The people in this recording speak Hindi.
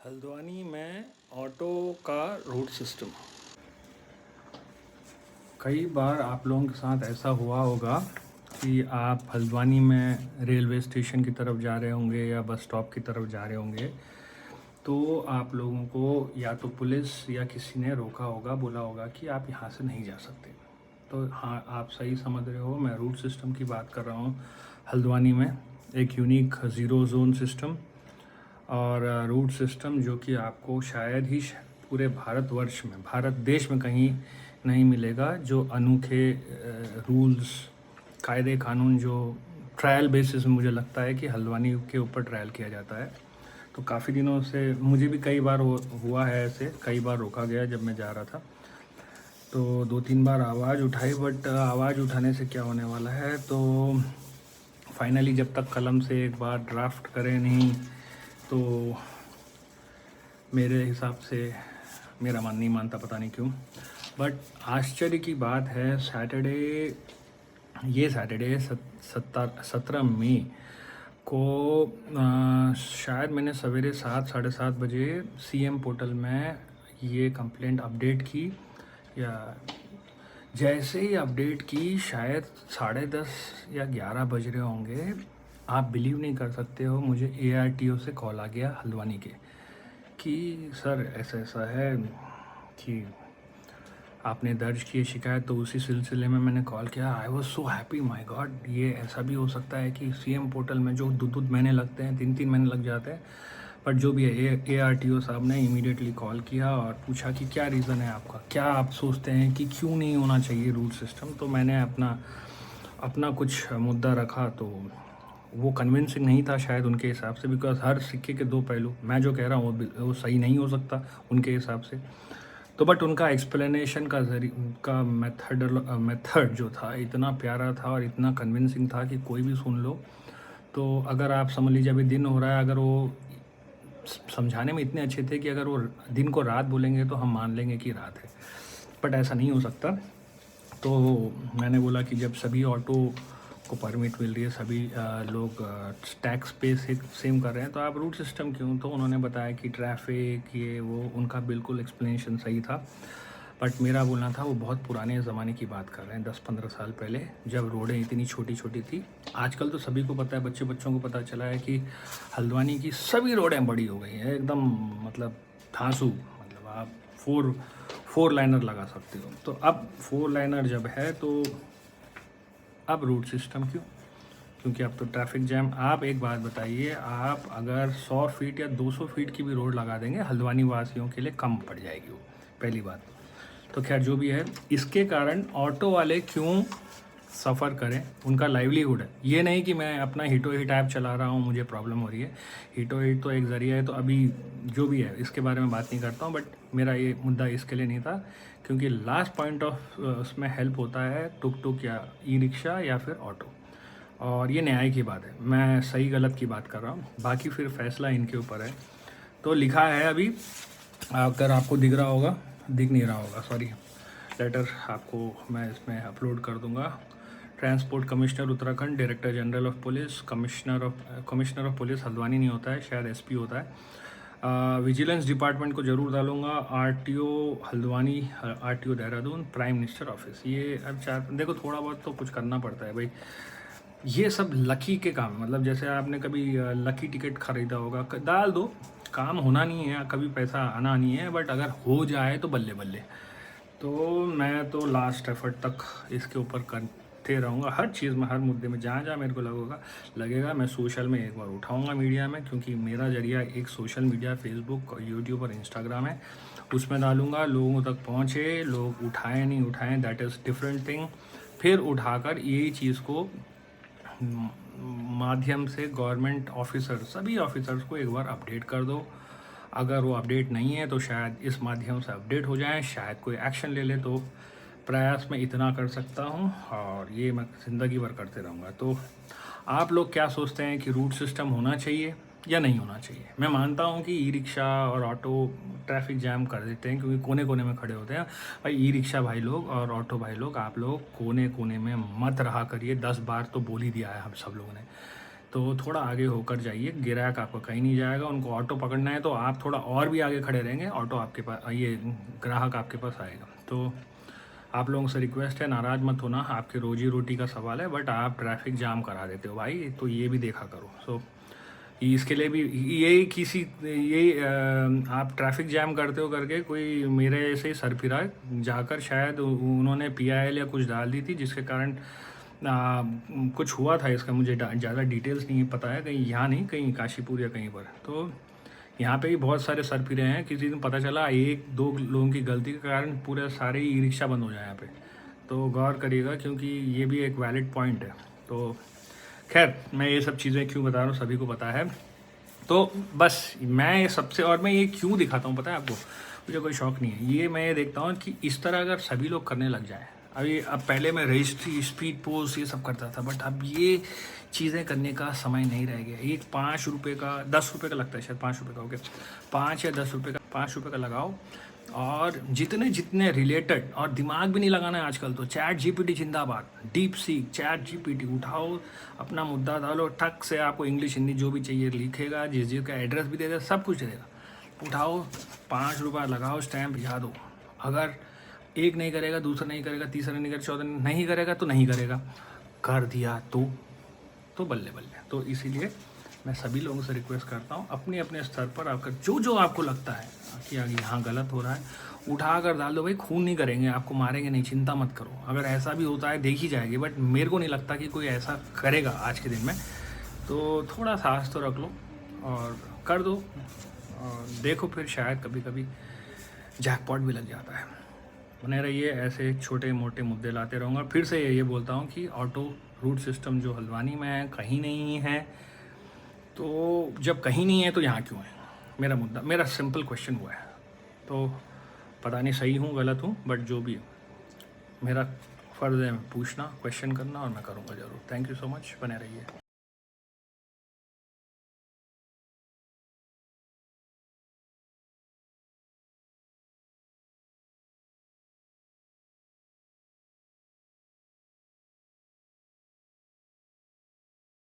हल्द्वानी में ऑटो का रूट सिस्टम। कई बार आप लोगों के साथ ऐसा हुआ होगा कि आप हल्द्वानी में रेलवे स्टेशन की तरफ जा रहे होंगे या बस स्टॉप की तरफ जा रहे होंगे, तो आप लोगों को या तो पुलिस या किसी ने रोका होगा, बोला होगा कि आप यहाँ से नहीं जा सकते। तो हाँ, आप सही समझ रहे हो, मैं रूट सिस्टम की बात कर रहा हूँ। हल्द्वानी में एक यूनिक ज़ीरो जोन सिस्टम और रूट सिस्टम जो कि आपको शायद ही पूरे भारतवर्ष में, भारत देश में कहीं नहीं मिलेगा। जो अनोखे रूल्स, कायदे कानून जो ट्रायल बेसिस में मुझे लगता है कि हल्द्वानी के ऊपर ट्रायल किया जाता है। तो काफ़ी दिनों से मुझे भी कई बार हुआ है ऐसे, कई बार रोका गया जब मैं जा रहा था। तो 2-3 बार आवाज़ उठाई, बट आवाज़ उठाने से क्या होने वाला है। तो फाइनली जब तक कलम से एक बार ड्राफ्ट करें नहीं, तो मेरे हिसाब से मेरा मन नहीं मानता, पता नहीं क्यों। बट आश्चर्य की बात है, ये सैटरडे 17 मई को शायद मैंने सवेरे 7-7:30 बजे सीएम पोर्टल में ये कंप्लेंट अपडेट की, या जैसे ही अपडेट की शायद 10:30 या 11 बज रहे होंगे। आप बिलीव नहीं कर सकते हो, मुझे ARTO से कॉल आ गया हल्द्वानी के कि सर ऐसा ऐसा है कि आपने दर्ज की शिकायत। तो उसी सिलसिले में मैंने कॉल किया। I was so happy, my God, ये ऐसा भी हो सकता है कि सीएम पोर्टल में जो 2 महीने लगते हैं, 3 महीने लग जाते हैं, बट जो भी है, ARTO साहब ने इमीडिएटली कॉल किया और पूछा कि क्या रीज़न है आपका, क्या आप सोचते हैं कि क्यों नहीं होना चाहिए रूट सिस्टम। तो मैंने अपना कुछ मुद्दा रखा। तो वो कन्विंसिंग नहीं था शायद उनके हिसाब से, बिकॉज हर सिक्के के 2 पहलू, मैं जो कह रहा हूँ वो सही नहीं हो सकता उनके हिसाब से। तो बट उनका एक्सप्लेनेशन का उनका मेथड जो था इतना प्यारा था और इतना कन्विंसिंग था कि कोई भी सुन लो। तो अगर आप समझ लीजिए अभी दिन हो रहा है, अगर वो समझाने में इतने अच्छे थे कि अगर वो दिन को रात बोलेंगे तो हम मान लेंगे कि रात है, बट ऐसा नहीं हो सकता। तो मैंने बोला कि जब सभी ऑटो को परमिट मिल रही है, सभी लोग टैक्स पे सेम कर रहे हैं, तो आप रूट सिस्टम क्यों। तो उन्होंने बताया कि ट्रैफिक, ये वो, उनका बिल्कुल एक्सप्लेनेशन सही था। बट मेरा बोलना था वो बहुत पुराने ज़माने की बात कर रहे हैं, 10-15 साल पहले, जब रोडें इतनी छोटी छोटी थी। आजकल तो सभी को पता है, बच्चों को पता चला है कि हल्द्वानी की सभी रोडें बड़ी हो गई हैं एकदम, मतलब धांसू, मतलब आप 4 लाइनर लगा सकते हो। तो अब 4 लाइनर जब है तो अब रूट सिस्टम क्यों, क्योंकि अब तो ट्रैफिक जैम। आप एक बात बताइए, आप अगर 100 फीट या 200 फीट की भी रोड लगा देंगे, हल्द्वानी वासियों के लिए कम पड़ जाएगी वो, पहली बात। तो खैर जो भी है, इसके कारण ऑटो वाले क्यों सफ़र करें, उनका लाइवलीहुड है। ये नहीं कि मैं अपना हिटो हिट ऐप चला रहा हूँ, मुझे प्रॉब्लम हो रही है। हिटो हिट तो एक ज़रिया है, तो अभी जो भी है इसके बारे में बात नहीं करता हूँ। बट मेरा ये मुद्दा इसके लिए नहीं था, क्योंकि लास्ट पॉइंट ऑफ उसमें हेल्प होता है टुक टुक या ई-रिक्शा या फिर ऑटो। और ये न्याय की बात है, मैं सही गलत की बात कर रहा हूँ, बाकी फिर फैसला इनके ऊपर है। तो लिखा है अभी, अगर आपको दिख रहा होगा, दिख नहीं रहा होगा सॉरी, लेटर आपको मैं इसमें अपलोड कर दूंगा। Transport commissioner Uttarakhand, director general of police, commissioner of police Haldwani नहीं होता है, शायद SP होता है। विजिलेंस डिपार्टमेंट को ज़रूर डालूंगा, RTO Haldwani, RTO Dehradun, prime minister office. ये अब देखो, थोड़ा बहुत तो कुछ करना पड़ता है भाई। ये सब लकी के काम, मतलब जैसे आपने कभी लकी टिकट खरीदा होगा, डाल दो, काम होना नहीं है, कभी पैसा आना नहीं है, बट अगर हो जाए तो बल्ले बल्ले। तो मैं तो लास्ट एफर्ट तक इसके ऊपर करते रहूँगा, हर चीज़ में, हर मुद्दे में, जहाँ जहाँ मेरे को लगेगा मैं सोशल में एक बार उठाऊँगा मीडिया में, क्योंकि मेरा जरिया एक सोशल मीडिया, फेसबुक, यूट्यूब और इंस्टाग्राम है, उसमें डालूँगा, लोगों तक पहुँचे, लोग उठाएं नहीं उठाएं, दैट इज़ डिफरेंट थिंग। फिर उठाकर यही चीज़ को माध्यम से गवर्नमेंट ऑफिसर, सभी ऑफिसर्स को एक बार अपडेट कर दो। अगर वो अपडेट नहीं है तो शायद इस माध्यम से अपडेट हो जाए, शायद कोई एक्शन ले ले। तो प्रयास मैं इतना कर सकता हूँ और ये मैं ज़िंदगी भर करते रहूँगा। तो आप लोग क्या सोचते हैं कि रूट सिस्टम होना चाहिए या नहीं होना चाहिए? मैं मानता हूँ कि ई-रिक्शा और ऑटो ट्रैफिक जैम कर देते हैं, क्योंकि कोने कोने में खड़े होते हैं भाई। ई-रिक्शा भाई लोग और ऑटो भाई लोग, आप लोग कोने कोने में मत रहा करिए, 10 बार तो बोल ही दिया है हम सब लोगों ने। तो थोड़ा आगे होकर जाइए, ग्राहक आपका कहीं नहीं जाएगा, उनको ऑटो पकड़ना है तो आप थोड़ा और भी आगे खड़े रहेंगे, ऑटो आपके पास, ये ग्राहक आपके पास आएगा। तो आप लोगों से रिक्वेस्ट है, नाराज़ मत होना, आपकी रोजी रोटी का सवाल है, बट आप ट्रैफिक जाम करा देते हो भाई, तो ये भी देखा करो। सो इसके लिए भी यही आप ट्रैफिक जैम करते हो करके कोई मेरे से सरफिरा जाकर शायद उन्होंने PIL या कुछ डाल दी थी, जिसके कारण कुछ हुआ था। इसका मुझे ज़्यादा डिटेल्स नहीं पता है, कहीं यहाँ नहीं, कहीं काशीपुर या कहीं पर। तो यहाँ पे भी बहुत सारे सरफिरे हैं, किसी दिन पता चला 1-2 लोगों की गलती के कारण पूरे सारे ई रिक्शा बंद हो जाए यहाँ पे, तो गौर करिएगा, क्योंकि ये भी एक वैलिड पॉइंट है। तो खैर, मैं ये सब चीज़ें क्यों बता रहा हूँ सभी को पता है। तो बस मैं सबसे, और मैं ये क्यों दिखाता हूँ पता है आपको, मुझे कोई शौक नहीं है, ये मैं ये देखता हूँ कि इस तरह अगर सभी लोग करने लग जाएँ। अब पहले मैं रजिस्ट्री, स्पीड पोस्ट, ये सब करता था, बट अब ये चीज़ें करने का समय नहीं रह गया। एक 5 रुपये का, 10 रुपये का लगता है शायद, 5 रुपये का, ओके, 5 या 10 रुपये का, 5 रुपये का लगाओ, और जितने जितने रिलेटेड, और दिमाग भी नहीं लगाना है आजकल तो, चैट GPT जिंदाबाद, डीप सीक, चैट GPT उठाओ, अपना मुद्दा डालो, ठक से आपको इंग्लिश हिंदी जो भी चाहिए लिखेगा, जिस का एड्रेस भी दे देगा, सब कुछ दे देगा। उठाओ, 5 रुपया लगाओ, स्टैम्प याद हो। अगर एक नहीं करेगा, दूसरा नहीं करेगा, तीसरा नहीं करेगा, चौथा नहीं करेगा तो नहीं करेगा, कर दिया तो बल्ले बल्ले। तो इसीलिए मैं सभी लोगों से रिक्वेस्ट करता हूँ, अपने अपने स्तर पर आकर जो जो आपको लगता है कि यहाँ गलत हो रहा है, उठा कर डाल दो भाई। खून नहीं करेंगे, आपको मारेंगे नहीं, चिंता मत करो। अगर ऐसा भी होता है देखी जाएगी, बट मेरे को नहीं लगता कि कोई ऐसा करेगा आज के दिन में। तो थोड़ा साहस तो रख लो और कर दो, और देखो फिर शायद कभी कभी जैकपॉट भी लग जाता है। बने रहिए, ऐसे छोटे मोटे मुद्दे लाते रहूँगा। फिर से ये बोलता हूँ कि ऑटो रूट सिस्टम जो हल्द्वानी में है कहीं नहीं है, तो जब कहीं नहीं है तो यहाँ क्यों है? मेरा मुद्दा, मेरा सिंपल क्वेश्चन हुआ है। तो पता नहीं सही हूँ गलत हूँ, बट जो भी मेरा फ़र्ज़ है पूछना, क्वेश्चन करना, और मैं करूँगा ज़रूर। थैंक यू सो मच, बने रहिए।